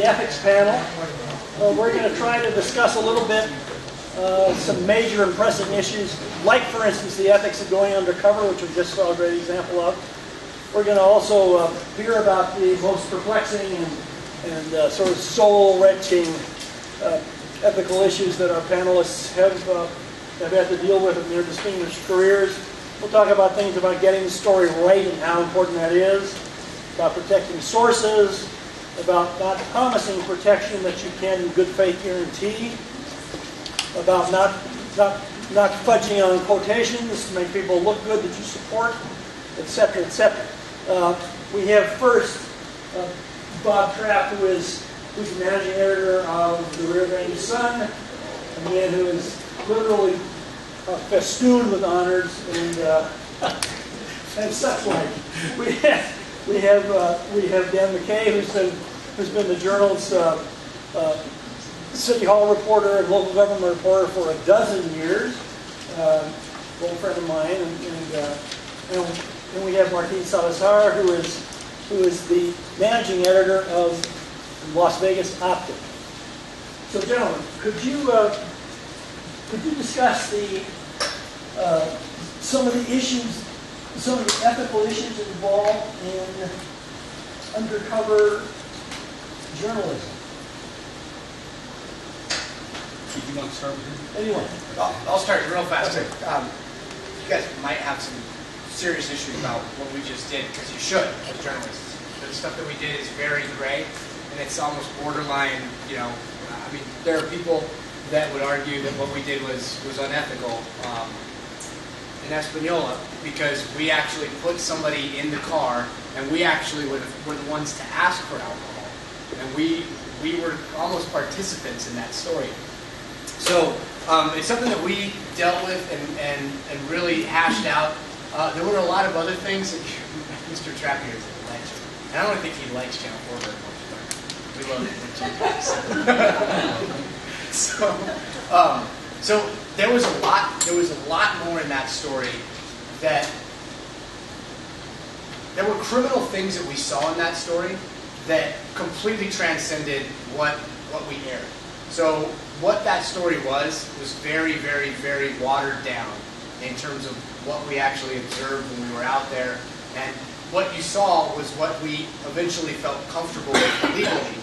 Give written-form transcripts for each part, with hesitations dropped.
ethics panel. We're going to try to discuss a little bit some major and pressing issues, like, for instance, the ethics of going undercover, which we just saw a great example of. We're going to also hear about the most perplexing and sort of soul-wrenching ethical issues that our panelists have had to deal with in their distinguished careers. We'll talk about things about getting the story right and how important that is, about protecting sources, about not promising protection that you can in good faith guarantee, about not fudging on quotations to make people look good that you support, etc., etc. We have first Bob Trapp, who's the managing editor of the Rio Grande Sun, a man who is literally festooned with honors and such like. We have Dan McKay, who's been the Journal's City Hall reporter and local government reporter for 12 years, old friend of mine, and we have Martin Salazar, who is the managing editor of Las Vegas Optic. So, gentlemen, could you discuss some of the issues, some of the ethical issues involved in undercover journalism? You want to start with it? Anyone? I'll start real fast. You guys might have some serious issues about what we just did, because you should, as journalists. The stuff that we did is very gray, and it's almost borderline, I mean, there are people that would argue that what we did was unethical in Espanola, because we actually put somebody in the car, and we actually were the ones to ask for alcohol. And we were almost participants in that story. So it's something that we dealt with and really hashed out. There were a lot of other things that Mr. Trapp here is a legend. And I don't think he likes Channel 4 very much, but we love it. So there was a lot more in that story. That there were criminal things that we saw in that story that completely transcended what we aired. So what that story was very, very, very watered down in terms of what we actually observed when we were out there. And what you saw was what we eventually felt comfortable with legally.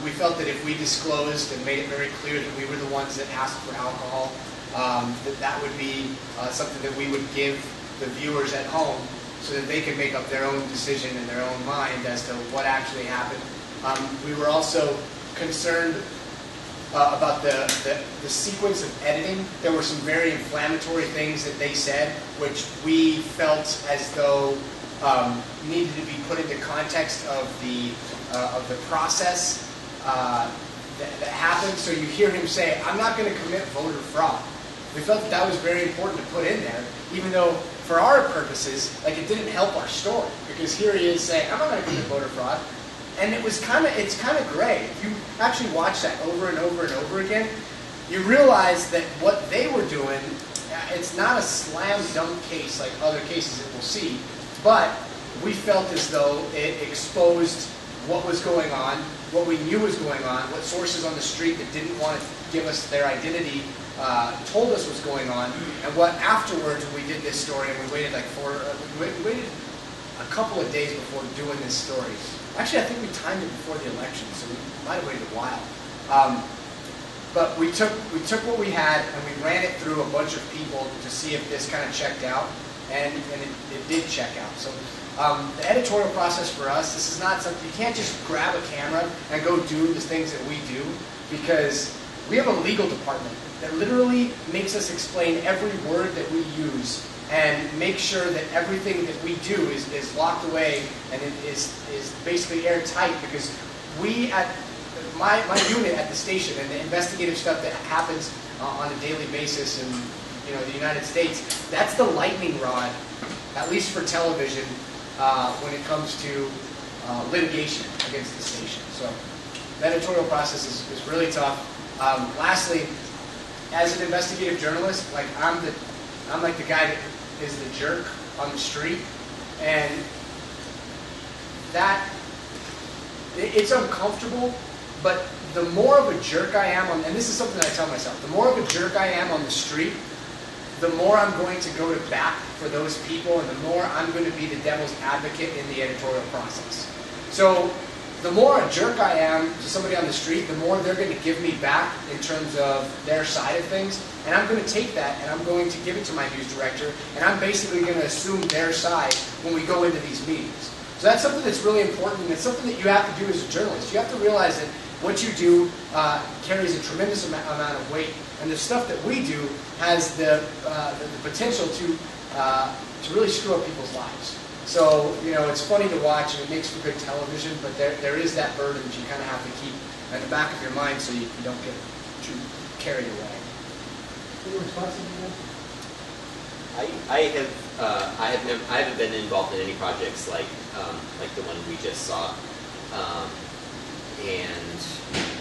We felt that if we disclosed and made it very clear that we were the ones that asked for alcohol, that would be something that we would give the viewers at home so that they could make up their own decision in their own mind as to what actually happened. We were also concerned about the sequence of editing. There were some very inflammatory things that they said, which we felt as though needed to be put into context of the process that happened. So you hear him say, "I'm not going to commit voter fraud." We felt that was very important to put in there, even though for our purposes, it didn't help our story, because here he is saying, "I'm not going to commit voter fraud." And it's kind of gray. If you actually watch that over and over and over again, you realize that what they were doing, it's not a slam dunk case like other cases that we'll see, but we felt as though it exposed what was going on, what we knew was going on, what sources on the street that didn't want to give us their identity told us was going on, and what afterwards when we did this story, and we waited we waited a couple of days before doing this story. Actually, I think we timed it before the election, so we might have waited a while. But we took what we had and we ran it through a bunch of people to see if this kind of checked out, and it did check out. So the editorial process for us, this is not something, you can't just grab a camera and go do the things that we do, because we have a legal department that literally makes us explain every word that we use and make sure that everything that we do is locked away and it is basically airtight, because we at my unit at the station and the investigative stuff that happens on a daily basis in the United States, that's the lightning rod, at least for television, when it comes to litigation against the station. So the editorial process is really tough. Lastly, as an investigative journalist, I'm like the guy that is the jerk on the street, and that it's uncomfortable but the more of a jerk I am on, and this is something that I tell myself, the more of a jerk I am on the street, the more I'm going to go to bat for those people, and the more I'm going to be the devil's advocate in the editorial process. So the more a jerk I am to somebody on the street, the more they're going to give me back in terms of their side of things. And I'm going to take that and I'm going to give it to my news director, and I'm basically going to assume their side when we go into these meetings. So that's something that's really important, and it's something that you have to do as a journalist. You have to realize that what you do carries a tremendous amount of weight, and the stuff that we do has the potential to really screw up people's lives. So, you know, it's funny to watch, and it makes for good television, but there is that burden that you kind of have to keep at the back of your mind so you don't get too carried away. I haven't been involved in any projects like the one we just saw, and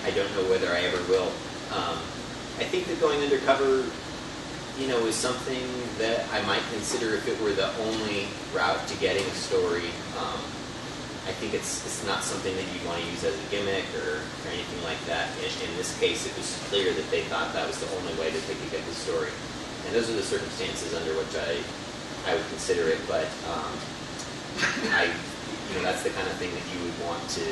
I don't know whether I ever will. I think that going undercover, you know, is something that I might consider if it were the only route to getting a story. I think it's not something that you want to use as a gimmick or anything like that. In this case, it was clear that they thought that was the only way that they could get the story. And those are the circumstances under which I would consider it, but that's the kind of thing that you would want to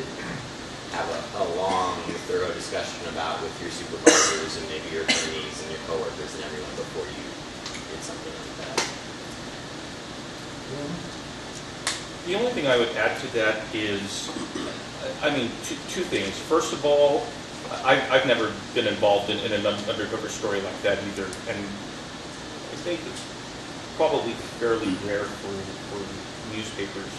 have a long, thorough discussion about with your supervisors and maybe your attorneys and your coworkers and everyone before you did something like that. The only thing I would add to that is, two things. First of all, I've never been involved in an undercover story like that either, and I think it's probably fairly rare for newspapers.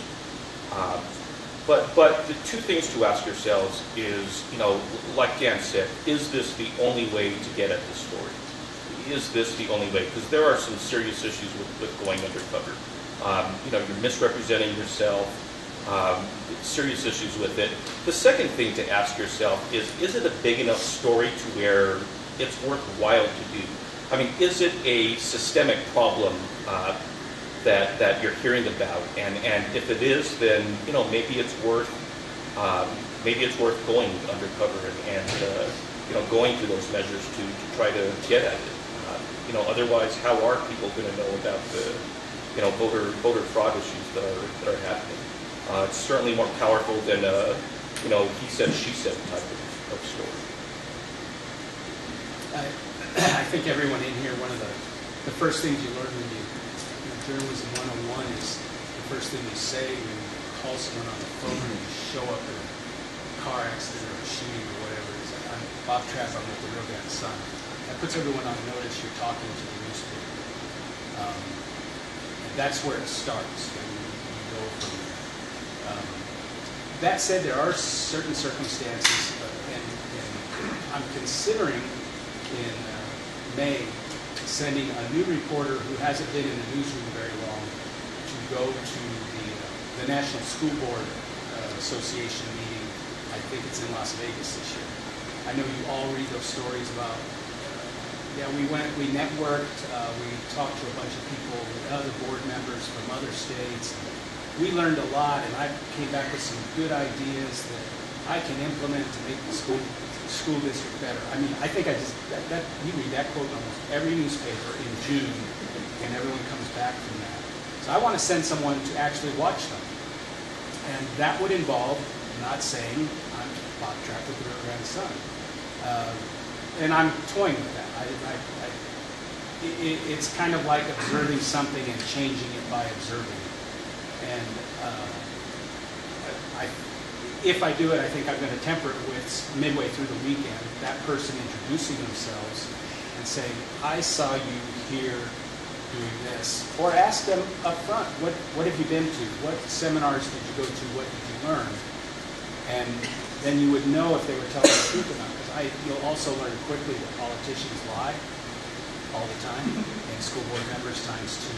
But the two things to ask yourselves is, like Dan said, is this the only way to get at the story? Is this the only way? Because there are some serious issues with going undercover. You're misrepresenting yourself, serious issues with it. The second thing to ask yourself is it a big enough story to where it's worthwhile to do? Is it a systemic problem that you're hearing about? And if it is, then maybe it's worth going undercover and going through those measures to try to get at it. Otherwise, how are people going to know about the voter fraud issues that are happening? It's certainly more powerful than he said, she said type of story. I think everyone in here, one of the first things you learn when you journalism 101 is the first thing you say when you call someone on the phone and you show up in a car accident or a shooting or whatever. It's like, I'm Bob Trapp, I'm with the Real Guy's Son. That puts everyone on notice you're talking to the newspaper. That's where it starts, and you go from there. That said, there are certain circumstances, and I'm considering in May sending a new reporter who hasn't been in the newsroom very long to go to the National School Board Association meeting. I think it's in Las Vegas this year. I know you all read those stories about, we networked, we talked to a bunch of people, other board members from other states. We learned a lot, and I came back with some good ideas that I can implement to make the school district better. I think you read that quote in almost every newspaper in June, and everyone comes back from that. So I want to send someone to actually watch them. And that would involve not saying, I'm Bob Trapp with the Real Guy's Son. And I'm toying with that. It's kind of like observing something and changing it by observing it. And if I do it, I think I'm going to temper it with midway through the weekend, that person introducing themselves and saying, I saw you here doing this. Or ask them up front, what have you been to? What seminars did you go to? What did you learn? And then you would know if they were telling the truth or not. Because you'll also learn quickly that politicians lie all the time, and school board members times two.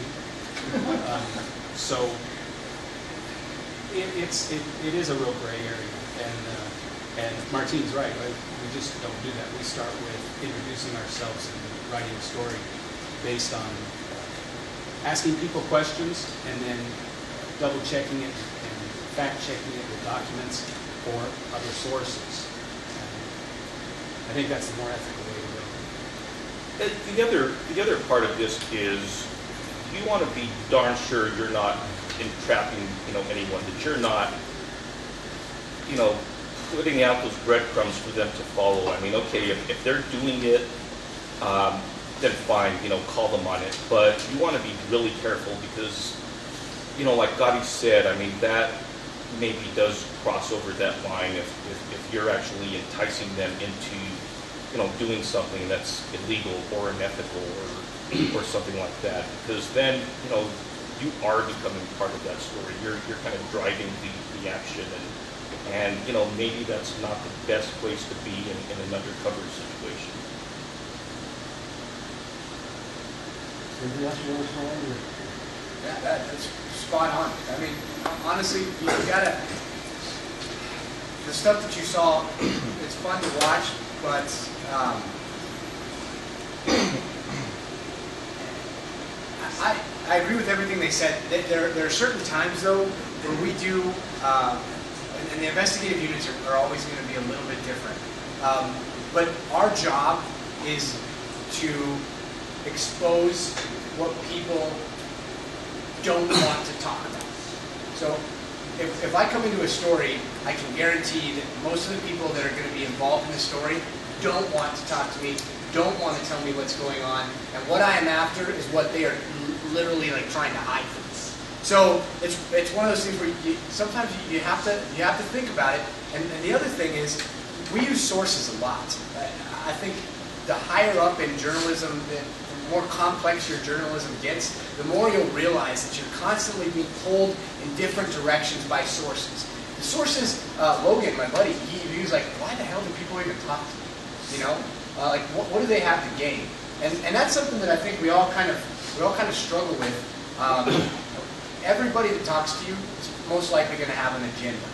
So it is a real gray area, and Martine's right. We just don't do that. We start with introducing ourselves and writing a story based on asking people questions and then double checking it and fact checking it with documents or other sources. I think that's the more ethical way to go. The other part of this is you want to be darn sure you're not entrapping, anyone, that you're not, putting out those breadcrumbs for them to follow. I mean, okay, if they're doing it, then fine, call them on it. But you want to be really careful because, like Gotti said, I mean, that maybe does cross over that line if you're actually enticing them into, doing something that's illegal or unethical or something like that. Because then, you are becoming part of that story. You're kind of driving the action, and maybe that's not the best place to be in an undercover situation. Anything else you want to say? Yeah, that's spot on. I mean, honestly, you gotta, the stuff that you saw, it's fun to watch, but I agree with everything they said. There are certain times, though, where we do, and the investigative units are always going to be a little bit different. But our job is to expose what people don't want to talk about. So if I come into a story, I can guarantee that most of the people that are going to be involved in the story don't want to talk to me, don't want to tell me what's going on, and what I am after is what they are literally like trying to hide from us. So it's one of those things where sometimes you have to think about it. And the other thing is, we use sources a lot. I think the higher up in journalism, the more complex your journalism gets, the more you'll realize that you're constantly being pulled in different directions by sources. The sources, Logan, my buddy, he was like, why the hell do people even talk to me? Like what do they have to gain? And that's something that I think we all kind of struggle with. Everybody that talks to you is most likely going to have an agenda.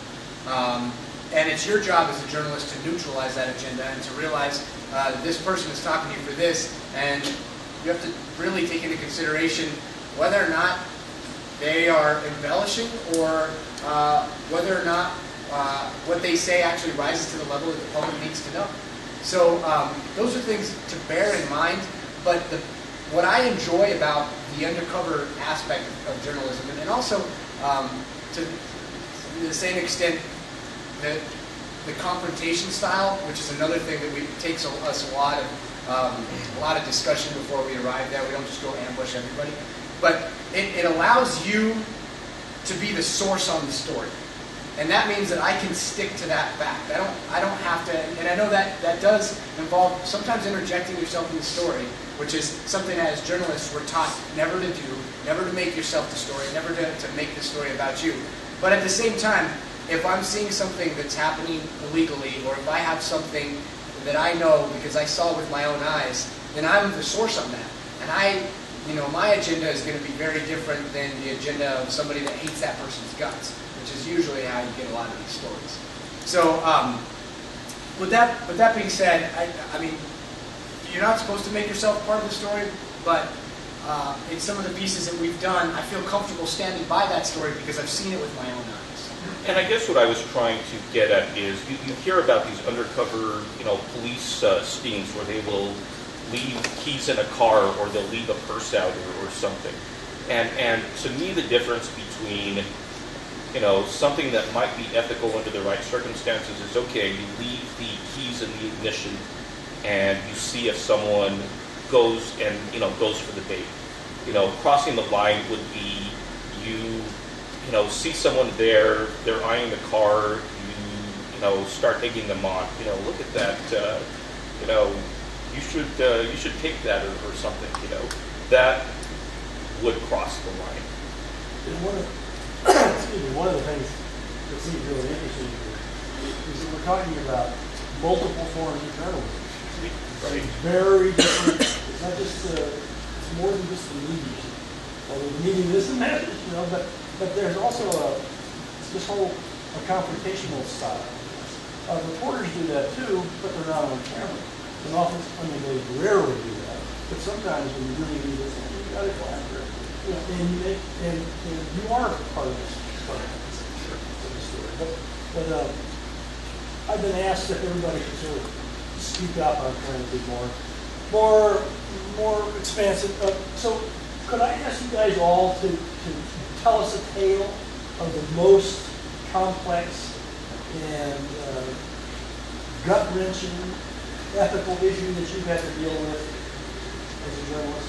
And it's your job as a journalist to neutralize that agenda and to realize that this person is talking to you for this, and you have to really take into consideration whether or not they are embellishing or whether or not what they say actually rises to the level that the public needs to know. So those are things to bear in mind, but what I enjoy about the undercover aspect of journalism, and also to the same extent, the confrontation style, which is another thing that takes us a lot of discussion before we arrive there. We don't just go ambush everybody, but it allows you to be the source on the story, and that means that I can stick to that fact. I don't have to, and I know that does involve sometimes interjecting yourself in the story, which is something that as journalists we're taught never to do, never to make yourself the story, never to make the story about you. But at the same time, if I'm seeing something that's happening illegally, or if I have something that I know because I saw with my own eyes, then I'm the source on that. And my agenda is going to be very different than the agenda of somebody that hates that person's guts, which is usually how you get a lot of these stories. So, with that being said, I mean, you're not supposed to make yourself part of the story, but in some of the pieces that we've done, I feel comfortable standing by that story because I've seen it with my own eyes. And I guess what I was trying to get at is you hear about these undercover, police stings where they will leave keys in a car or they'll leave a purse out or something. And to me, the difference between, something that might be ethical under the right circumstances is, okay, you leave the keys in the ignition and you see if someone goes and, goes for the bait. Crossing the line would be you see someone there, they're eyeing the car, you start egging them on. Look at that, you should take that or something. That would cross the line. And one of the things that seems really interesting is that we're talking about multiple forms of journalism. Right. It's very different. It's not just it's more than just the media. Although the media is the message, but there's also this whole confrontational style. Reporters do that too, but they're not on camera. And often, they rarely do that. But sometimes when you really need it, you got to go after it. And you are part of this story. But I've been asked if everybody should sort of speak up. I'm trying to be more expansive. So could I ask you guys all to tell us a tale of the most complex and gut-wrenching ethical issue that you've had to deal with as a journalist?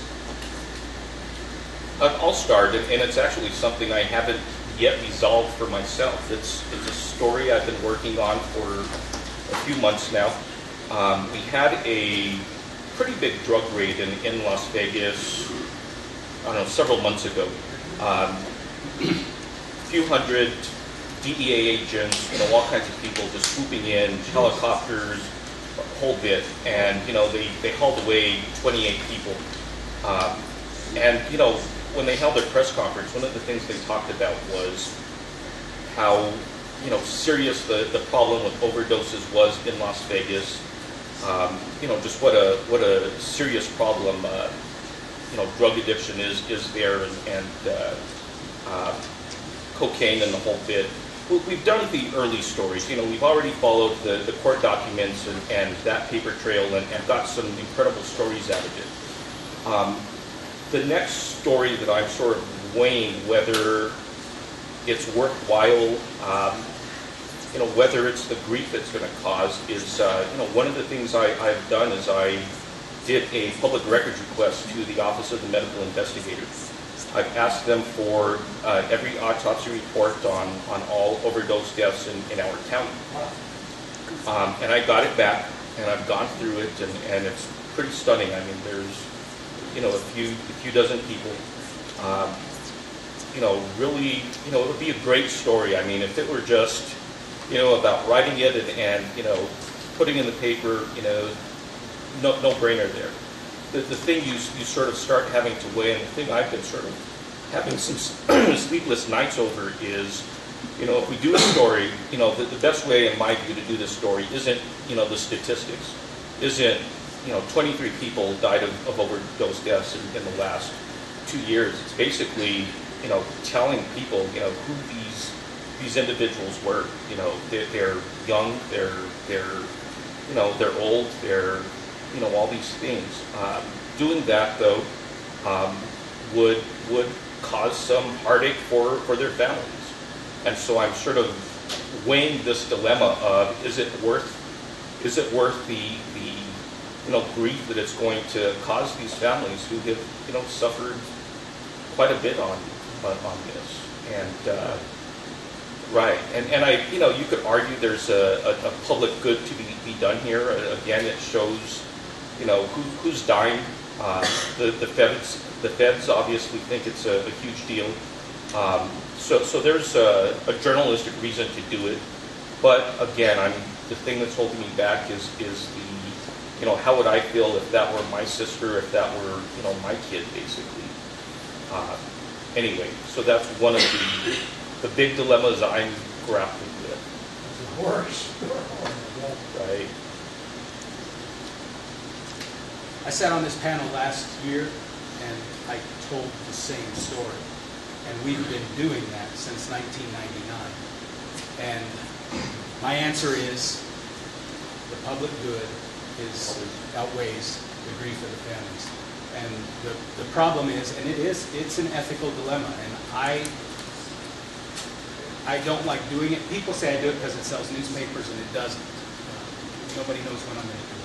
I'll start, and it's actually something I haven't yet resolved for myself. It's a story I've been working on for a few months now. We had a pretty big drug raid in Las Vegas, I don't know, several months ago. A few hundred DEA agents, all kinds of people just swooping in, helicopters, whole bit, and they hauled away 28 people. And when they held their press conference, one of the things they talked about was how serious the problem with overdoses was in Las Vegas. Just what a serious problem drug addiction is there, and cocaine and the whole bit. We've done the early stories. We've already followed the court documents and that paper trail and got some incredible stories out of it. The next story that I'm sort of weighing whether it's worthwhile, whether it's the grief it's going to cause is, one of the things I've done is I did a public records request to the Office of the Medical Investigator. I've asked them for every autopsy report on all overdose deaths in our county. And I got it back, and I've gone through it, and it's pretty stunning. I mean, there's a few dozen people. Really, it would be a great story. I mean, if it were just, about writing it and putting in the paper, no brainer there. The thing you sort of start having to weigh, and the thing I've been sort of having some sleepless nights over is, if we do a story, the best way in my view to do this story isn't, the statistics, isn't 23 people died of overdose deaths in the last 2 years. It's basically, telling people, who these individuals were. They're young, they're old, they're, all these things. Doing that though would cause some heartache for their families, and so I'm sort of weighing this dilemma of is it worth the grief that it's going to cause these families who have suffered quite a bit on this, and right, and I you could argue there's a public good to be done here. Again, it shows who's dying. The feds obviously think it's a huge deal. So there's a journalistic reason to do it, but again, the thing that's holding me back is the how would I feel if that were my sister, if that were my kid, basically. Anyway, so that's one of the big dilemmas I'm grappling with. It's worse. Right. I sat on this panel last year, and I told the same story. And we've been doing that since 1999. And my answer is the public good outweighs the grief of the families. And the problem is, and it's an ethical dilemma, and I don't like doing it. People say I do it because it sells newspapers, and it doesn't. Nobody knows when I'm going to do it.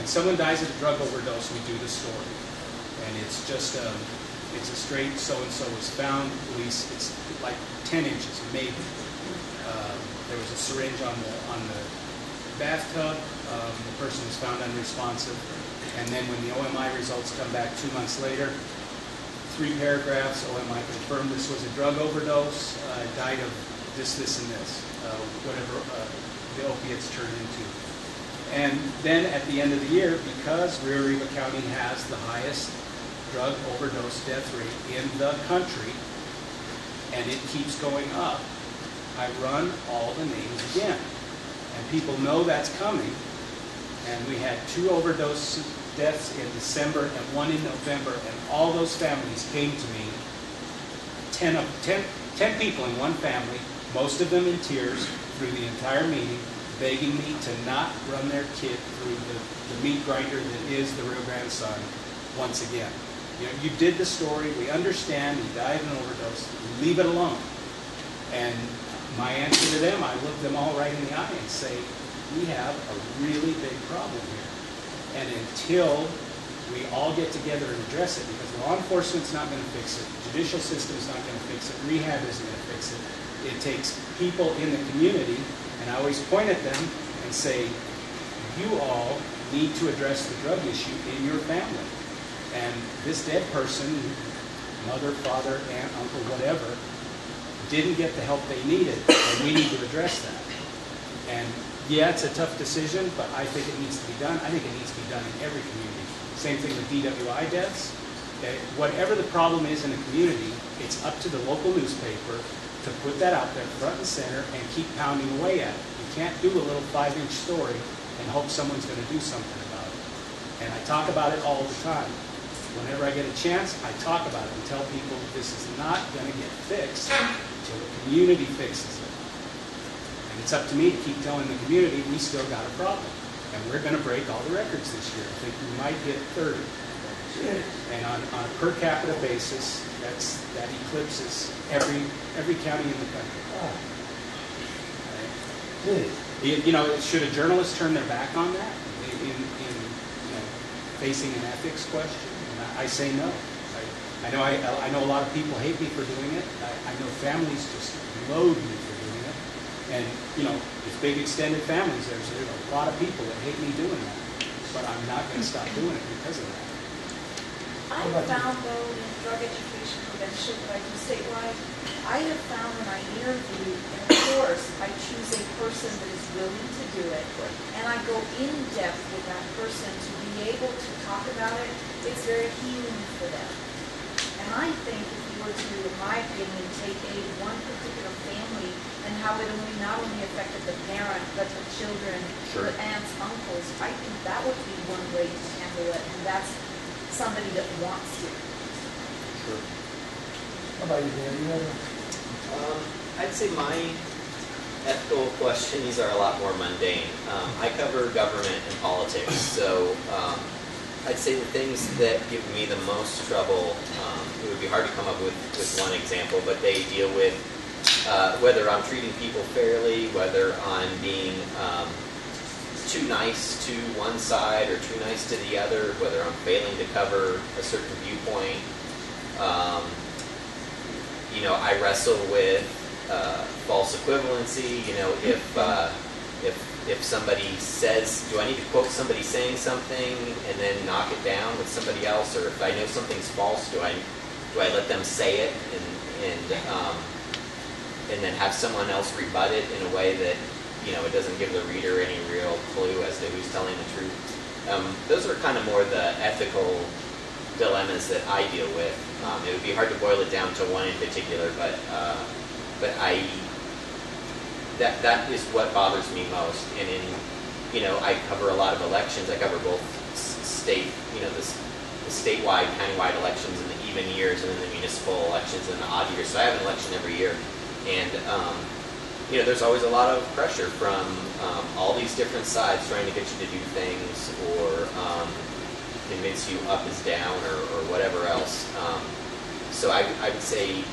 When someone dies of a drug overdose, we do the story, and it's just it's a straight so-and-so was found. Police, it's like 10 inches, maybe. There was a syringe on the bathtub. The person was found unresponsive, and then when the OMI results come back 2 months later, 3 paragraphs. OMI confirmed this was a drug overdose. Died of this, and this, whatever the opiates turn into. And then at the end of the year, because Rio Arriba County has the highest drug overdose death rate in the country, and it keeps going up, I run all the names again. And people know that's coming. And we had 2 overdose deaths in December and 1 in November, and all those families came to me, 10 people in one family, most of them in tears through the entire meeting, begging me to not run their kid through the meat grinder that is the Rio Grande Sun once again. You know, you did the story, we understand, he died of an overdose, leave it alone. And my answer to them, I look them all right in the eye and say, we have a really big problem here. And until we all get together and address it, because law enforcement's not going to fix it, judicial system's not going to fix it, rehab isn't going to fix it. It takes people in the community, and I always point at them and say, you all need to address the drug issue in your family. And this dead person, mother, father, aunt, uncle, whatever, didn't get the help they needed, and we need to address that. And yeah, it's a tough decision, but I think it needs to be done. I think it needs to be done in every community. Same thing with DWI deaths. Whatever the problem is in a community, it's up to the local newspaper to put that out there front and center and keep pounding away at it. You can't do a little 5-inch story and hope someone's going to do something about it. And I talk about it all the time. Whenever I get a chance, I talk about it and tell people this is not going to get fixed until the community fixes it. And it's up to me to keep telling the community we still got a problem. And we're going to break all the records this year. I think we might hit 30. And on a per capita basis, that eclipses every county in the country. You know, should a journalist turn their back on that in you know, facing an ethics question? And I say no. I know a lot of people hate me for doing it. I know families just loathe me for doing it. And you know, it's big extended families. There's a lot of people that hate me doing that. But I'm not going to stop doing it because of that. I have found, though, in drug education prevention that I do statewide, I have found when I interview, and of course, I choose a person that is willing to do it, and I go in depth with that person to be able to talk about it, it's very healing for them. And I think if you were to, in my opinion, take one particular family and how it not only affected the parent, but the children, the aunts, uncles, I think that would be one way to handle it, and that's somebody that wants to. Sure. How about you, Dan? I'd say my ethical questions are a lot more mundane. I cover government and politics, so I'd say the things that give me the most trouble, it would be hard to come up with one example, but they deal with whether I'm treating people fairly, whether I'm being too nice to one side or too nice to the other, whether I'm failing to cover a certain viewpoint. You know, I wrestle with false equivalency. You know, if somebody says, do I need to quote somebody saying something and then knock it down with somebody else, or if I know something's false, do I let them say it and then have someone else rebut it in a way that, you know, it doesn't give the reader any real clue as to who's telling the truth. Those are kind of more the ethical dilemmas that I deal with. It would be hard to boil it down to one in particular, but that is what bothers me most. And you know, I cover a lot of elections. I cover both state, you know, the statewide, countywide elections in the even years, and then the municipal elections in the odd years. So I have an election every year, and you know, there's always a lot of pressure from all these different sides trying to get you to do things or convince you up is down or whatever else. So I would say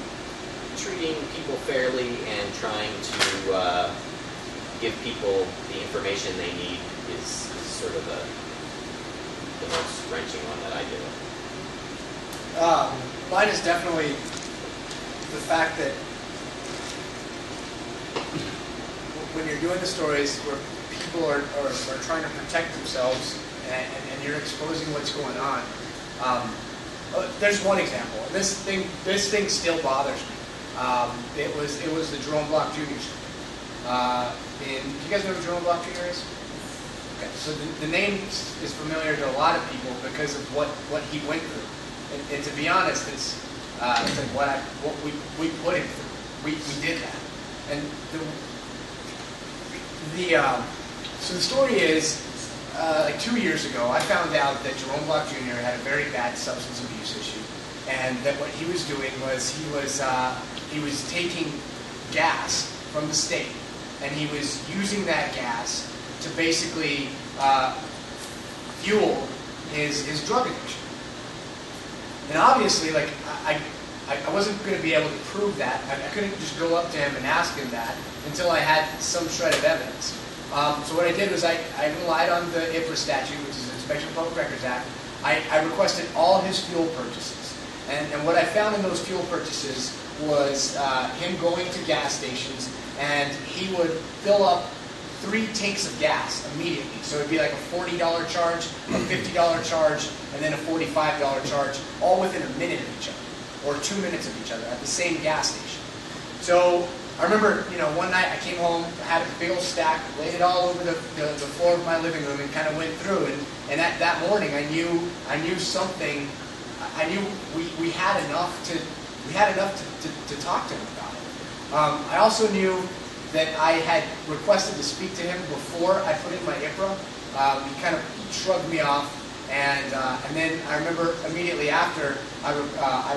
treating people fairly and trying to give people the information they need is sort of the most wrenching one that I deal with. Mine is definitely the fact that when you're doing the stories where people are trying to protect themselves and you're exposing what's going on, there's one example. And this thing still bothers me. It was the Jerome Block Jr. Do you guys know who Jerome Block Jr. is? Okay, so the name is familiar to a lot of people because of what he went through. And to be honest, it's like what we put him through. We did that. And so the story is, like 2 years ago, I found out that Jerome Block Jr. had a very bad substance abuse issue, and that what he was doing was he was taking gas from the state and he was using that gas to basically fuel his drug addiction. And obviously, like, I wasn't going to be able to prove that. I couldn't just go up to him and ask him that until I had some shred of evidence. So what I did was I relied on the IPRA statute, which is the Inspection of Public Records Act. I requested all his fuel purchases. And what I found in those fuel purchases was him going to gas stations, and he would fill up 3 tanks of gas immediately. So it'd be like a $40 charge, a $50 charge, and then a $45 charge, all within a minute of each other, or 2 minutes of each other at the same gas station. So I remember, one night I came home, had a big old stack, laid it all over the floor of my living room, and kind of went through. And that morning, I knew something. I knew we had enough to talk to him about it. I also knew that I had requested to speak to him before I put in my IPRA. He kind of shrugged me off, and then I remember immediately after I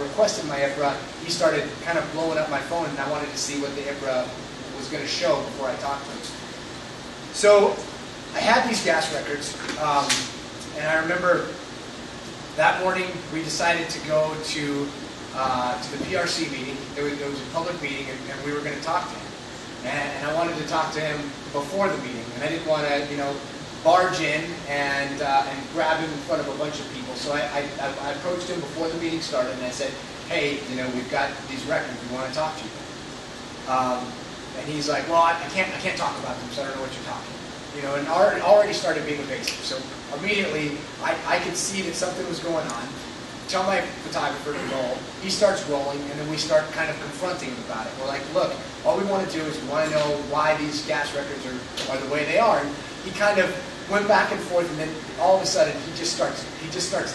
requested my IPRA, he started kind of blowing up my phone, and I wanted to see what the IPRA was going to show before I talked to him. So I had these gas records, and I remember that morning we decided to go to the PRC meeting. It was a public meeting, and we were going to talk to him. And I wanted to talk to him before the meeting, and I didn't want to, barge in and grab him in front of a bunch of people. So I approached him before the meeting started, and I said, "Hey, we've got these records. We want to talk to you." And he's like, "Well, I can't talk about them, so I don't know what you're talking about." And already started being evasive. So immediately, I could see that something was going on. Tell my photographer to roll. He starts rolling, and then we start kind of confronting him about it. We're like, "Look, all we want to do is we want to know why these gas records are the way they are." And he kind of went back and forth, and then all of a sudden he just starts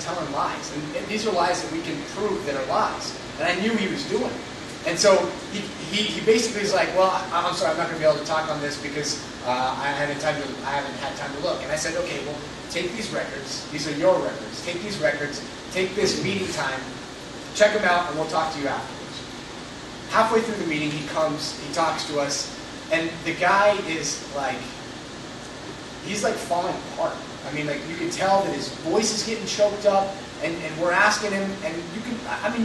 telling lies. And these are lies that we can prove that are lies. And I knew he was doing it. And so he basically is like, "Well, I'm sorry, I'm not going to be able to talk on this because I haven't had time to look." And I said, "Okay, well, take these records. These are your records. Take these records. Take this meeting time. Check them out, and we'll talk to you afterwards." Halfway through the meeting, he comes. He talks to us, and the guy is like, he's like falling apart. I mean, like, you can tell that his voice is getting choked up, and we're asking him, and you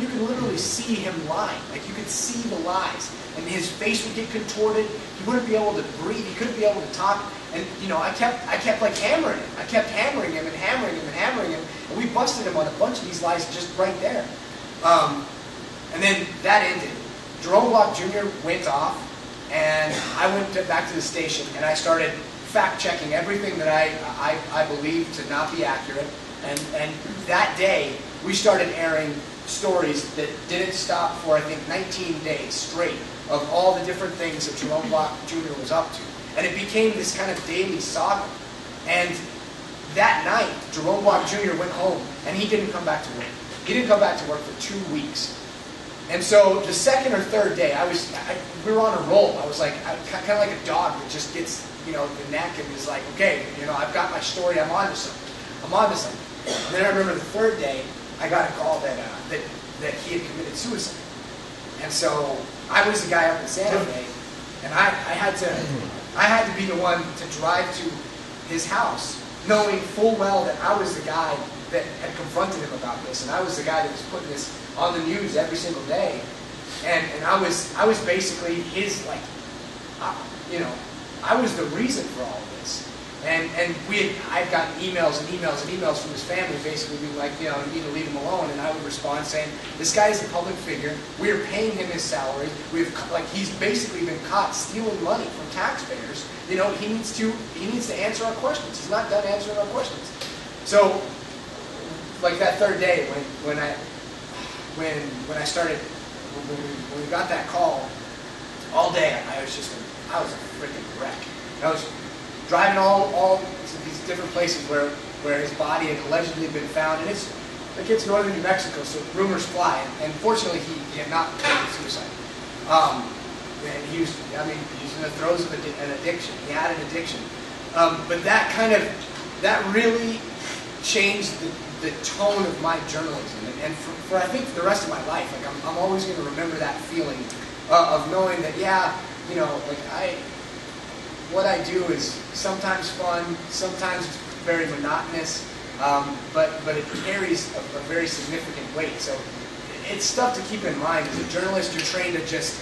can literally see him lying. Like, you could see the lies, and his face would get contorted. He wouldn't be able to breathe. He couldn't be able to talk. And I kept like hammering him. I kept hammering him and hammering him and hammering him, and we busted him on a bunch of these lies just right there. And then that ended. Jerome Block Jr. went off, and I went back to the station, and I started fact-checking everything that I believed to not be accurate. And that day, we started airing stories that didn't stop for, I think, 19 days straight of all the different things that Jerome Block Jr. was up to. And it became this kind of daily saga. And that night, Jerome Block Jr. went home, and he didn't come back to work. He didn't come back to work for 2 weeks. And so the second or third day, we were on a roll. I was like, kind of like a dog that just gets, the neck and is like, "Okay, I've got my story. I'm on to something. And then I remember the third day, I got a call that he had committed suicide. And so I was the guy up in San Jose, and I had to be the one to drive to his house, knowing full well that I was the guy that had confronted him about this, and I was the guy that was putting this on the news every single day, and I was basically his, like, I was the reason for all of this. And I'd gotten emails and emails and emails from his family basically being like, "You need to leave him alone." And I would respond saying, "This guy is a public figure. We are paying him his salary. He's basically been caught stealing money from taxpayers. He needs to answer our questions. He's not done answering our questions." So, like that third day when we got that call, all day I was a freaking wreck. I was driving all to these different places where his body had allegedly been found, and it's northern New Mexico, so rumors fly. And fortunately, he had not committed suicide. And he was in the throes of an addiction. He had an addiction, but that really changed the tone of my journalism, and for I think the rest of my life, like I'm always going to remember that feeling of knowing that, what I do is sometimes fun, sometimes it's very monotonous, but it carries a very significant weight. So it's stuff to keep in mind. As a journalist, you're trained to just,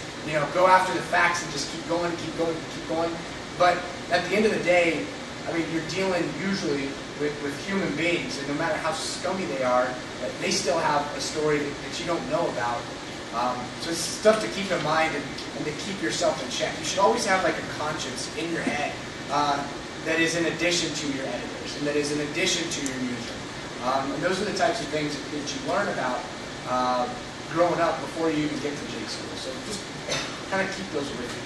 go after the facts and just keep going, keep going, keep going. But at the end of the day, I mean, you're dealing usually with human beings, and no matter how scummy they are, they still have a story that you don't know about. So it's stuff to keep in mind and to keep yourself in check. You should always have like a conscience in your head that is in addition to your editors and that is in addition to your newsroom. And those are the types of things that you learn about growing up before you even get to J school. So just kind of keep those with you.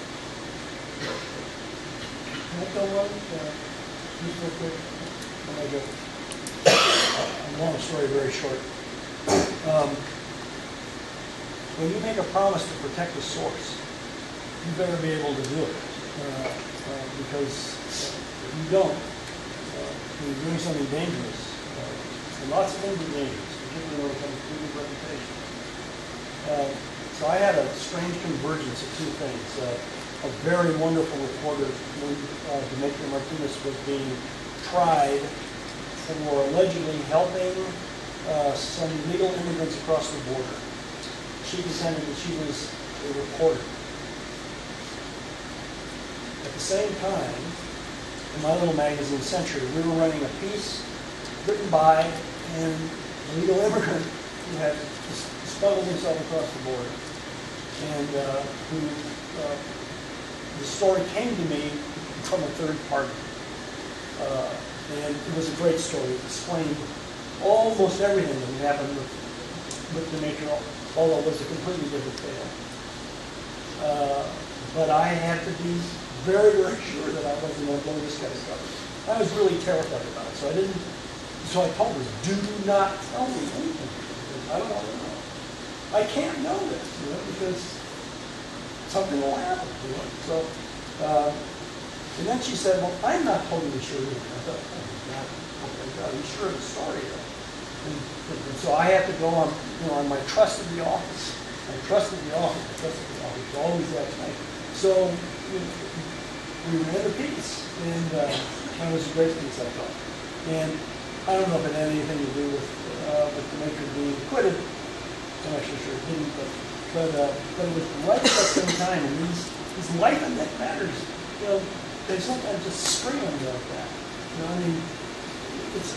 Can I go one? Just real quick. When I go. I'm long story very short. When you make a promise to protect the source, you better be able to do it. Because if you don't, you're doing something dangerous. And lots of things are dangerous, particularly when it comes to people's reputation. So I had a strange convergence of two things. A very wonderful reporter, Demetria Martinez, was being tried for allegedly helping some illegal immigrants across the border. She contended that she was a reporter. At the same time, in my little magazine, Century, we were running a piece written by an illegal immigrant who had smuggled himself across the border, and who the story came to me from a third party. And it was a great story. It explained almost everything that happened with Demetria, although it was a completely different tale. But I had to be very, very sure that I wasn't going to blow this guy's cover. I was really terrified about it. So I told her, do not tell me anything. I don't want to know. I can't know this, because something will happen, So, and then she said, well, I'm not totally sure either. I thought, are you sure of the story? And so I had to go on, on my trust of the office. I trusted the office. Always that night. So we ran the piece, and that was a great piece, I thought. And I don't know if it had anything to do with Demetria being acquitted. I'm actually sure it didn't, but it was right at that same time. And these life and death matters, they sometimes just scream like that. I mean, it's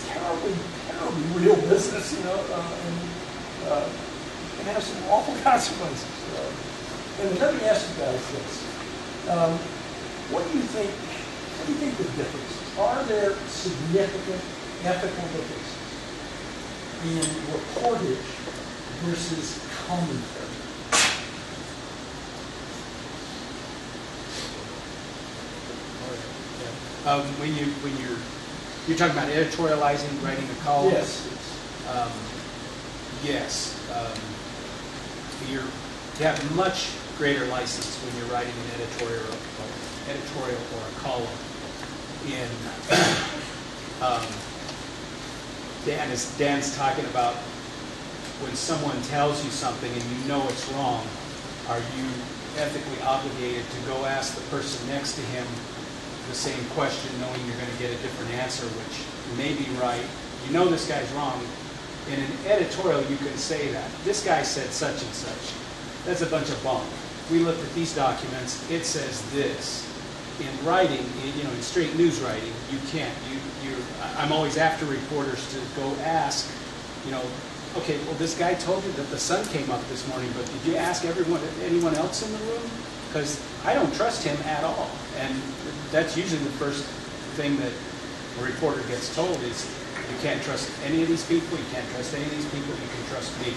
terribly, terribly real business, and can have some awful consequences. And let me ask you guys this: what do you think? What do you think the differences? Are there significant ethical differences in reportage versus commentary? When you're talking about editorializing, writing a column. Yes. Yes. You have much greater license when you're writing an editorial or a column. Dan's talking about when someone tells you something and you know it's wrong, are you ethically obligated to go ask the person next to him the same question, knowing you're going to get a different answer, which may be right? You know this guy's wrong. In an editorial, you can say that. This guy said such and such. That's a bunch of bunk. We looked at these documents. It says this. In writing, in straight news writing, you can't. I'm always after reporters to go ask, okay, well, this guy told you that the sun came up this morning, but did you ask anyone else in the room? Because I don't trust him at all. And that's usually the first thing that a reporter gets told is, you can't trust any of these people, you can't trust any of these people, you can trust me.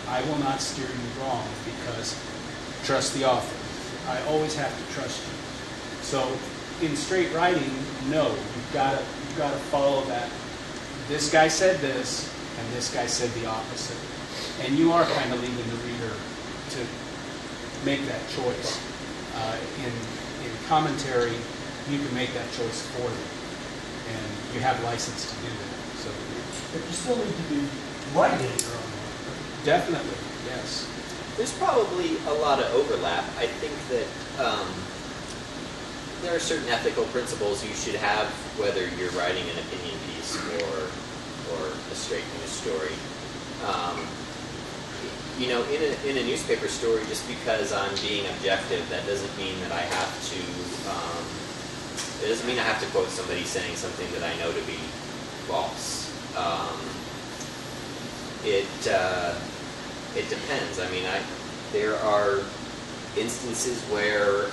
I will not steer you wrong because trust the author. I always have to trust you. So in straight writing, no, you've got to follow that. This guy said this, and this guy said the opposite. And you are kind of leaving the reader to make that choice. In commentary, you can make that choice for them, and you have license to do that. So, but you still need to be writing your own work. Definitely, yes. There's probably a lot of overlap. I think that there are certain ethical principles you should have, whether you're writing an opinion piece or a straight news story. You know, in a newspaper story, just because I'm being objective, that doesn't mean that I have to. It doesn't mean I have to quote somebody saying something that I know to be false. It depends. I mean, there are instances where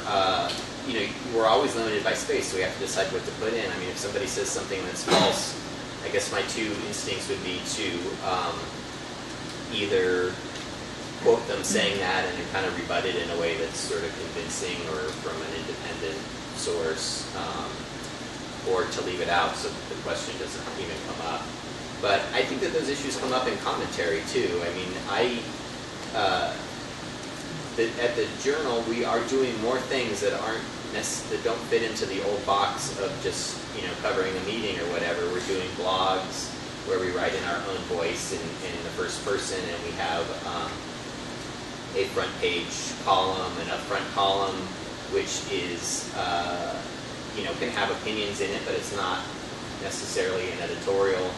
you know, we're always limited by space, so we have to decide what to put in. I mean, if somebody says something that's false, I guess my two instincts would be to either quote them saying that and then kind of rebut it in a way that's sort of convincing or from an independent source, or to leave it out so that the question doesn't even come up. But I think that those issues come up in commentary too. I mean, at the Journal, we are doing more things that that don't fit into the old box of just, you know, covering a meeting or whatever. We're doing blogs where we write in our own voice in the first person, and we have a front page column and a front column, which is, you know, can have opinions in it, but it's not necessarily an editorial.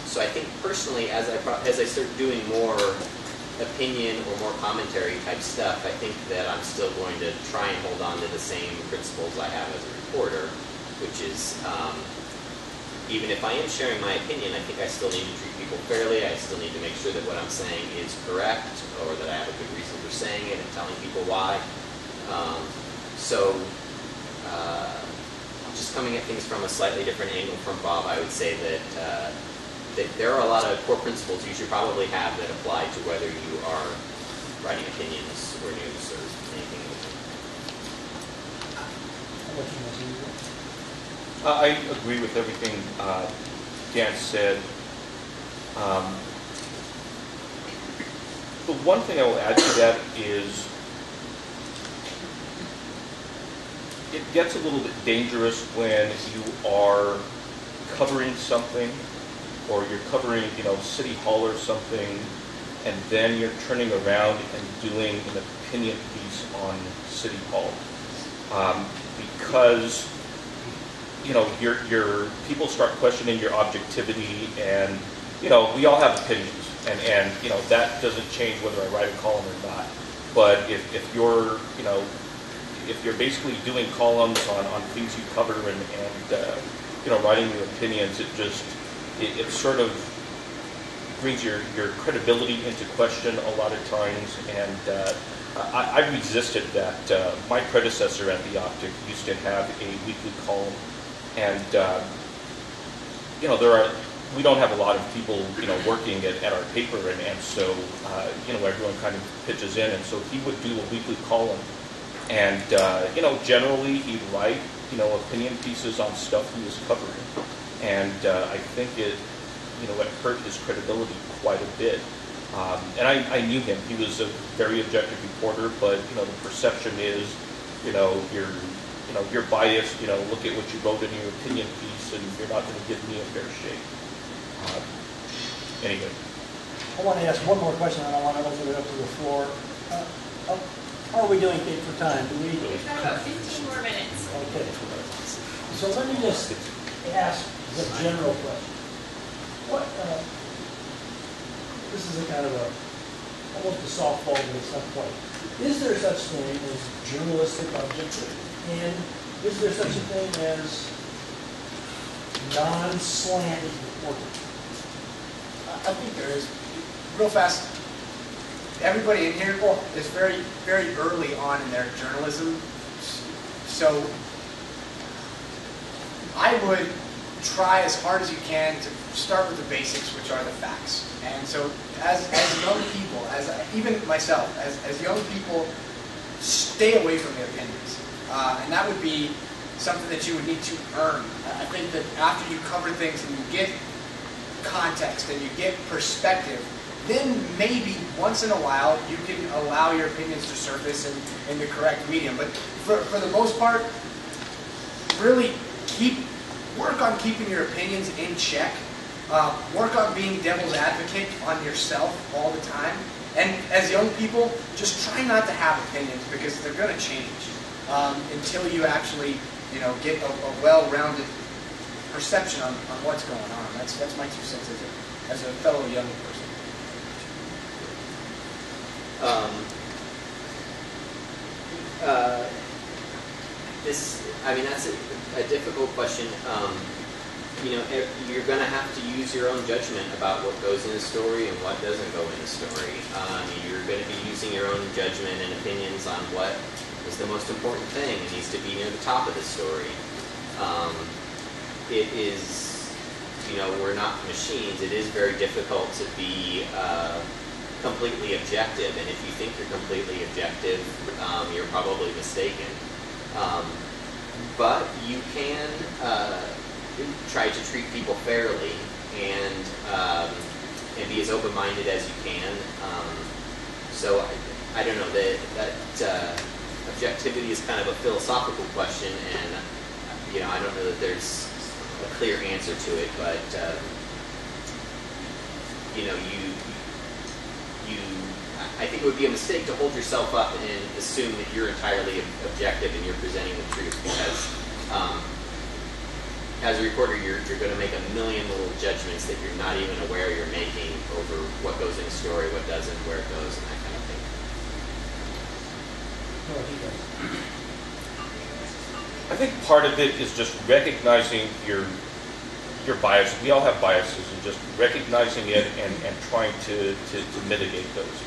So I think personally, as I start doing more opinion or more commentary type stuff, I think that I'm still going to try and hold on to the same principles I have as a reporter, which is even if I am sharing my opinion, I think I still need to treat people fairly. I still need to make sure that what I'm saying is correct, or that I have a good reason for saying it and telling people why. Just coming at things from a slightly different angle from Bob, I would say that that there are a lot of core principles you should probably have that apply to whether you are writing opinions or news or anything in between. I agree with everything Dan said. The one thing I will add to that is it gets a little bit dangerous when you are covering something, or you're covering, you know, City Hall or something, and then you're turning around and doing an opinion piece on City Hall, because, you know, your people start questioning your objectivity, and, you know, we all have opinions, and you know, that doesn't change whether I write a column or not. But if you're, you know, if you're basically doing columns on things you cover and you know, writing your opinions, it sort of brings your credibility into question a lot of times, and I resisted that. My predecessor at the Optic used to have a weekly column, and you know, we don't have a lot of people, you know, working at our paper, and so you know, everyone kind of pitches in, and so he would do a weekly column, and you know, generally he'd write, you know, opinion pieces on stuff he was covering. And I think it hurt his credibility quite a bit. And I knew him. He was a very objective reporter, but, you know, the perception is, you know, you're biased. You know, look at what you wrote in your opinion piece, and you're not going to give me a fair shake. Anyway. I want to ask one more question, and I want to open it up to the floor. How are we doing, Kate, for time? We've got about 15 more minutes. Okay. So let me just ask the general question. This is a kind of almost a softball, but it's not quite. Is there such thing as journalistic objectivity? And is there such a thing as non-slanted reporting? I think there is. Real fast, everybody in here is very, very early on in their journalism. So I would try as hard as you can to start with the basics, which are the facts. And so as young people, even myself, as young people, stay away from the opinions. And that would be something that you would need to earn. I think that after you cover things and you get context and you get perspective, then maybe once in a while you can allow your opinions to surface in the correct medium. But for the most part, really work on keeping your opinions in check. Work on being devil's advocate on yourself all the time. And as young people, just try not to have opinions, because they're going to change. until you actually, get a well-rounded perception on what's going on. That's my 2 cents as a fellow young person. That's a difficult question. You're going to have to use your own judgment about what goes in a story and what doesn't go in a story. You're going to be using your own judgment and opinions on what is the most important thing and needs to be near the top of the story. It is, we're not machines. It is very difficult to be completely objective, and if you think you're completely objective, you're probably mistaken. But you can try to treat people fairly and be as open-minded as you can. So I don't know that objectivity is kind of a philosophical question, and I don't know that there's a clear answer to it, but I think it would be a mistake to hold yourself up and assume that you're entirely objective and you're presenting the truth, because as a reporter, you're going to make a million little judgments that you're not even aware you're making over what goes in a story, what doesn't, where it goes, and that kind of thing. I think part of it is just recognizing your bias. We all have biases, and just recognizing it and trying to mitigate those.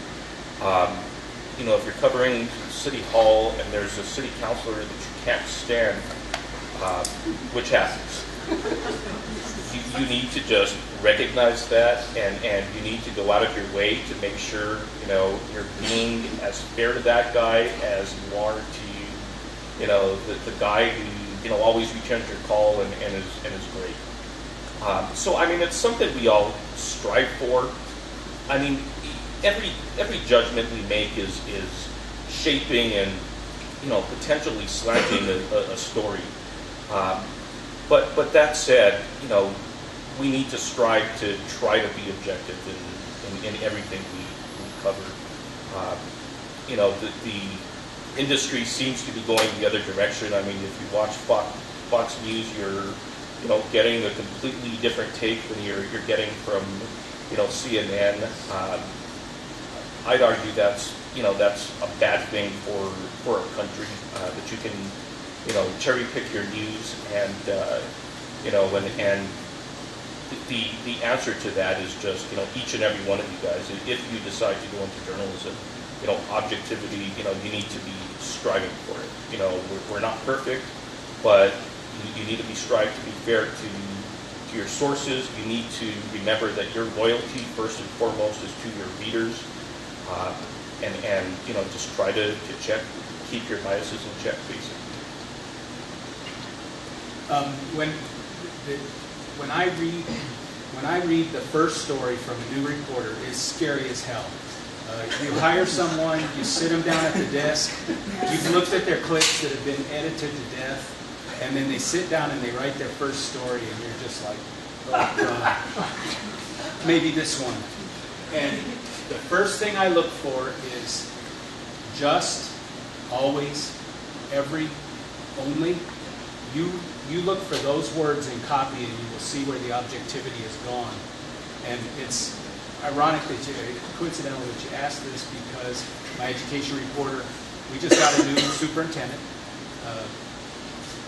If you're covering City Hall and there's a city councilor that you can't stand, which happens, you need to just recognize that, and you need to go out of your way to make sure you're being as fair to that guy as you are to the guy who always returns your call and is great. It's something we all strive for. Every judgment we make is shaping and potentially slanting a story. But that said, we need to strive to try to be objective in everything we cover. The industry seems to be going the other direction. If you watch Fox News, you're getting a completely different take than you're getting from CNN. I'd argue that's a bad thing for a country, that you can cherry pick your news and the answer to that is just each and every one of you guys, if you decide to go into journalism, objectivity, you need to be striving for it. We're not perfect, but you need to be striving to be fair to your sources. You need to remember that your loyalty first and foremost is to your readers. And just try to keep your biases in check, basically. When I read the first story from a new reporter, it's scary as hell. You hire someone, you sit them down at the desk, you've looked at their clips that have been edited to death, and then they sit down and they write their first story, and you're just like, oh God, maybe this one. And the first thing I look for is just, always, every, only. You look for those words in copy and you will see where the objectivity is gone. And it's ironic coincidental that you asked this, because my education reporter, we just got a new superintendent, I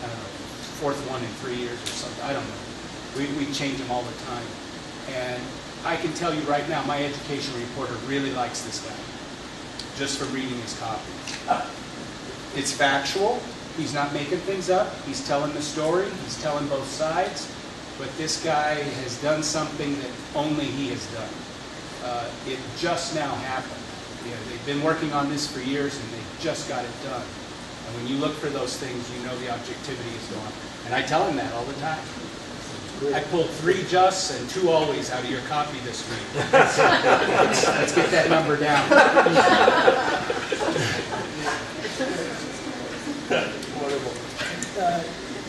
don't know, fourth one in 3 years or something, I don't know. We change them all the time. And I can tell you right now, my education reporter really likes this guy, just from reading his copy. It's factual. He's not making things up. He's telling the story. He's telling both sides. But this guy has done something that only he has done. It just now happened. They've been working on this for years, and they just got it done. And when you look for those things, you know the objectivity is gone. And I tell him that all the time. I pulled 3 justs and 2 always out of your copy this week. Let's get that number down.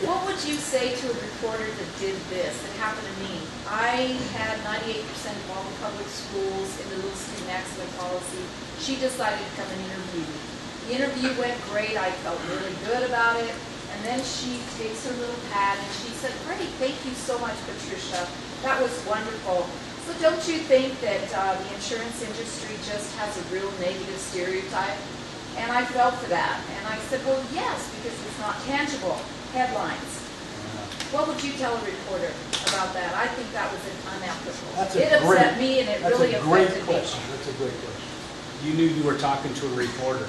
What would you say to a reporter that did this? It happened to me. I had 98% of all the public schools in the little student accident policy. She decided to come and interview me. The interview went great, I felt really good about it. And then she takes her little pad and she said, great, thank you so much, Patricia. That was wonderful. So don't you think that the insurance industry just has a real negative stereotype? And I fell for that. And I said, well, yes, because it's not tangible. Headlines. What would you tell a reporter about that? I think that was unethical. It upset me and it really affected me. That's a great question. You knew you were talking to a reporter.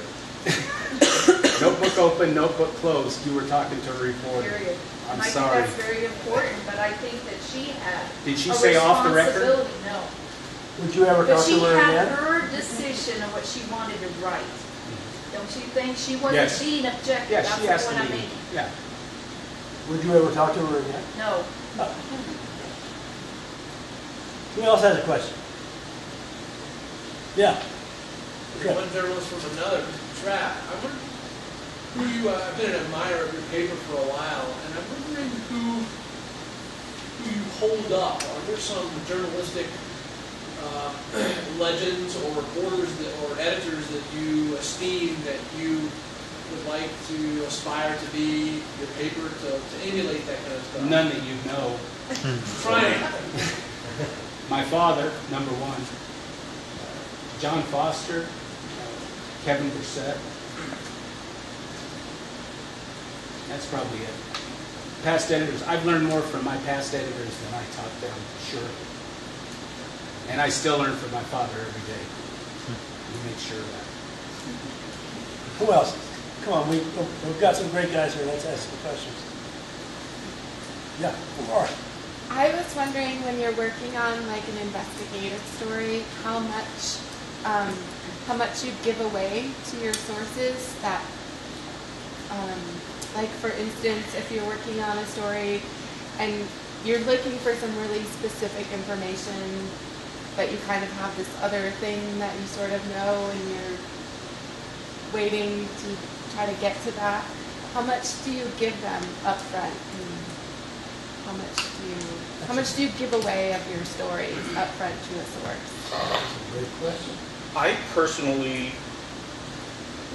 Notebook open, notebook closed. You were talking to a reporter. Period. I'm And I sorry. think that's very important, but I think that she had Did she a say off the record? responsibility. No. Would you ever But talk she to her had again? her decision of what she wanted to write. Don't you think? She wasn't Yes. being objective. Yeah, That's she has the to point I'm be. making. Yeah. Would you ever talk to her again? No. Who else has a question? Yeah. Okay. One journalist from another, Trap. I wonder who you, I've been an admirer of your paper for a while, and I'm wondering who you hold up. Are there some journalistic legends or reporters or editors that you esteem that you would like to aspire to be your paper to emulate that kind of stuff? None that you know. Trying. My father, number one. John Foster, Kevin Brissett. That's probably it. Past editors. I've learned more from my past editors than I taught them, for sure. And I still learn from my father every day. We make sure of that. Who else? Come on, we've got some great guys here. Let's ask some questions. Yeah, Laura. I was wondering, when you're working on like an investigative story, how much you give away to your sources. That, like for instance, if you're working on a story and you're looking for some really specific information, but you kind of have this other thing that you sort of know, and you're waiting to try to get to that. How much do you give them up front? And how much do you give away of your stories up front to a source? That's a great question. I personally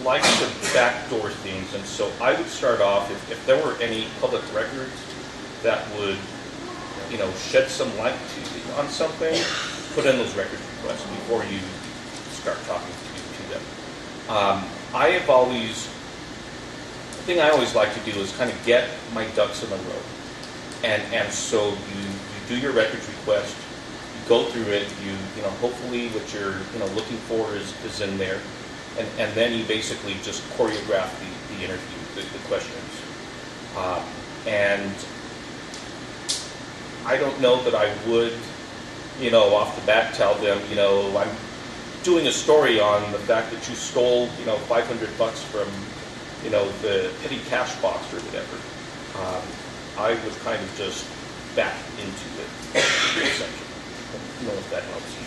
like to backdoor things, and so I would start off, if there were any public records that would, shed some light on something, put in those record requests before you start talking to them. The thing I always like to do is kind of get my ducks in a row. And so you do your records request, you go through it, hopefully what you're looking for is in there, and then you basically just choreograph the interview, the questions. And I don't know that I would, off the bat tell them, I'm doing a story on the fact that you stole, $500 from, the petty cash box or whatever. I would kind of just back into it, essentially. I don't know if that helps you.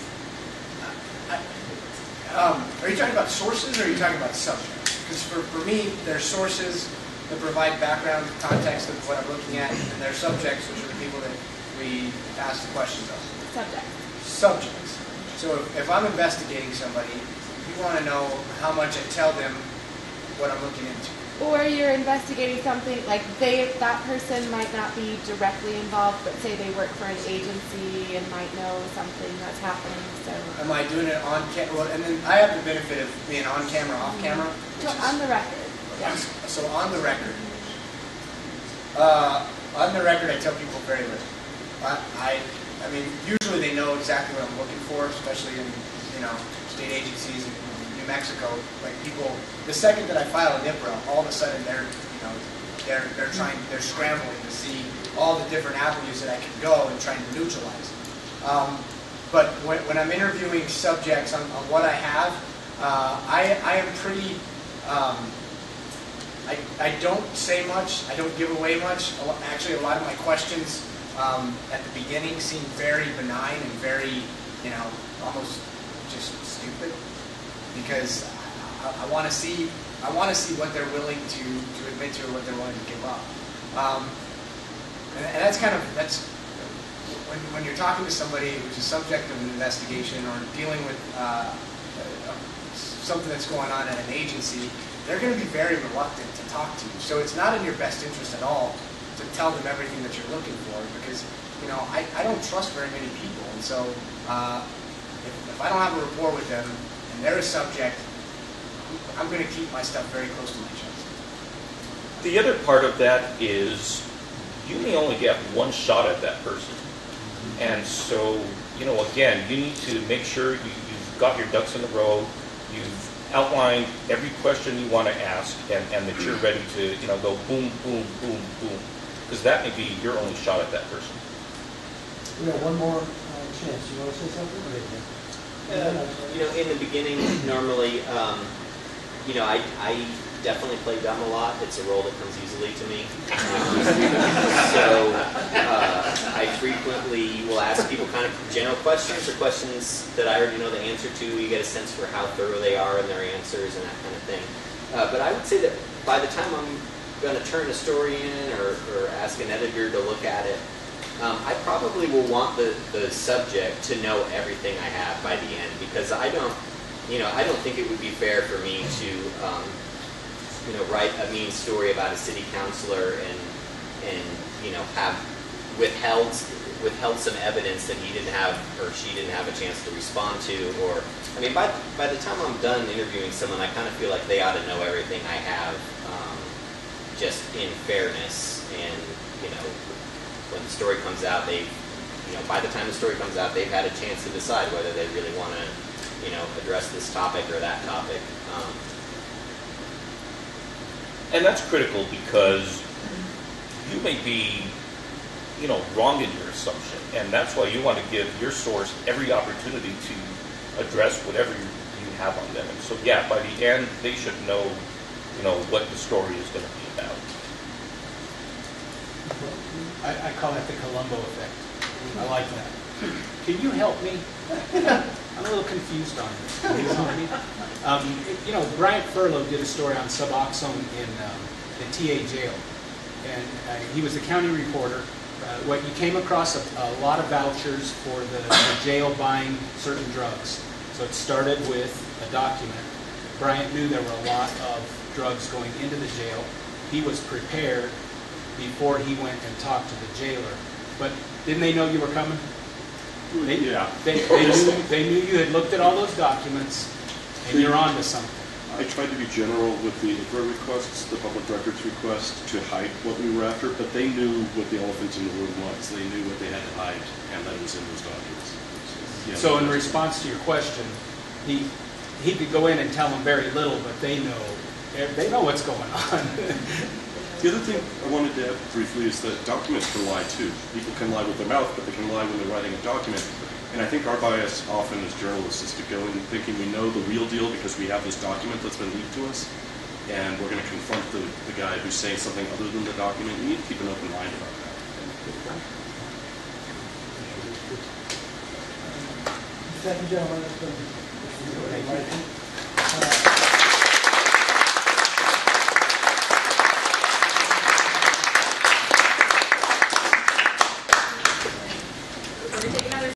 Are you talking about sources or are you talking about subjects? Because for me, there's sources that provide background, context of what I'm looking at, and there's subjects, which are the people that we ask the questions of. Subjects. So if I'm investigating somebody, you want to know how much I tell them what I'm looking into. Or you're investigating something like that person might not be directly involved, but say they work for an agency and might know something that's happening. So am I doing it on camera? Well, and then I have the benefit of being on camera, off camera. So on the record. Yeah. So on the record. On the record, I tell people very little. I mean, usually they know exactly what I'm looking for, especially in state agencies in New Mexico. Like people, the second that I file a NIPRA, all of a sudden they're scrambling to see all the different avenues that I can go and trying to neutralize. But when I'm interviewing subjects on what I have, I am pretty. I don't say much. I don't give away much. Actually, a lot of my questions at the beginning seem very benign and very, almost just stupid, because I want to see what they're willing to admit to or what they're willing to give up. And that's when you're talking to somebody who's a subject of an investigation or dealing with something that's going on at an agency. they're going to be very reluctant to talk to you. So it's not in your best interest at all to tell them everything that you're looking for, because I don't trust very many people, and so if I don't have a rapport with them and they're a subject, I'm going to keep my stuff very close to my chest. The other part of that is you may only get one shot at that person. And so, again, you need to make sure you've got your ducks in a row, you've outlined every question you want to ask, and that you're ready to, go boom, boom, boom, boom. Because that may be your only shot at that person. We got one more chance. You want to say something? In the beginning, normally, I definitely play dumb a lot. It's a role that comes easily to me. I frequently will ask people kind of general questions or questions that I already know the answer to. You get a sense for how thorough they are in their answers and that kind of thing. But I would say that by the time I'm going to turn a story in or ask an editor to look at it, I probably will want the subject to know everything I have by the end, because I don't think it would be fair for me to write a mean story about a city councilor and have withheld some evidence that he didn't have or she didn't have a chance to respond to. Or, by the time I'm done interviewing someone, I kind of feel like they ought to know everything I have, just in fairness. And when the story comes out, by the time the story comes out, they've had a chance to decide whether they really want to address this topic or that topic. And that's critical because you may be, wrong in your assumption, and that's why you want to give your source every opportunity to address whatever you have on them. And so, by the end, they should know, what the story is going to be about. I call that the Columbo effect. I like that. Can you help me? I'm a little confused on this. Can you help me? Bryant Furlow did a story on Suboxone in the TA jail, and he was the county reporter. What you came across a lot of vouchers for the jail buying certain drugs. So it started with a document. Bryant knew there were a lot of drugs going into the jail. He was prepared before he went and talked to the jailer. But didn't they know you were coming? They knew you had looked at all those documents, and you're on to something. I tried to be general with the ICRA requests, the public records request, to hide what we were after, but they knew what the elephant in the room was. They knew what they had to hide, and that was in those documents. So in response to your question, he could go in and tell them very little, but they know what's going on. The other thing I wanted to add briefly is that documents can lie too. People can lie with their mouth, but they can lie when they're writing a document. And I think our bias often as journalists is to go in thinking we know the real deal because we have this document that's been leaked to us, and we're going to confront the guy who's saying something other than the document. We need to keep an open mind about that. Second gentleman, that's been